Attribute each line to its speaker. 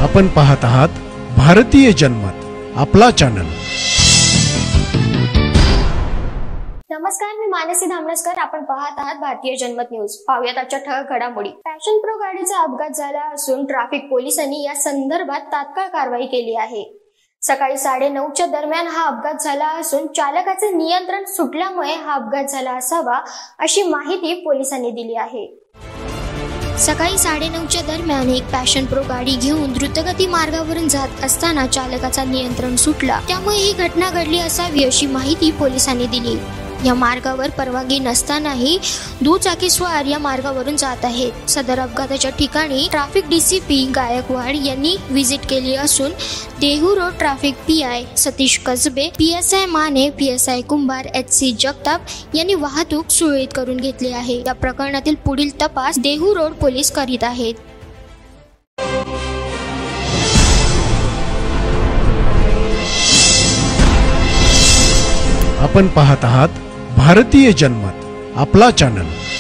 Speaker 1: आपण पाहत आहात भारतीय जनमत, आपला चॅनल।
Speaker 2: नमस्कार, मी मानसी धामणसकर। आपण पाहत आहात भारतीय जनमत न्यूज। पाहूयात आजच्या ठळक घडामोडी। पॅशन प्रो गाडीचा अपघात झाला असून ट्रॅफिक पोलिसांनी या संदर्भात तात्काळ कारवाई केली आहे। सकाळी 9:30च्या दरम्यान हा अपघात झाला असून चालकाचे नियंत्रण सुटल्यामुळे हा अपघात झाला असावा अशी माहिती पोलिसांनी दिली आहे। सकाळी 9:30च्या दरम्यान एक पॅशन प्रो गाडी घेऊन द्रुतगती मार्गावरून जात असताना चालकाचा नियंत्रण सुटला, त्यामुळे ही घटना घडली असावी अशी माहिती पोलिसांनी दिली। या मार्गावर परवानगी नसतानाही दुचाकीस्वार या मार्गावरून जात आहेत। सदर अपघाताच्या ठिकाणी ट्रॅफिक डीसीपी गायकवाड यांनी व्हिजिट केली असून Dehu road traffic PI Satish Kasbe, PSI Mane, PSI Kumbhar, HC Jagtap यांनी वाहतूक सुरळीत करून घेतली आहे। या प्रकरणातील पुढील तपास देहू रोड पोलीस करीत आहेत।
Speaker 1: आपण पाहत आहात भारतीय जनमत, आपला चॅनल।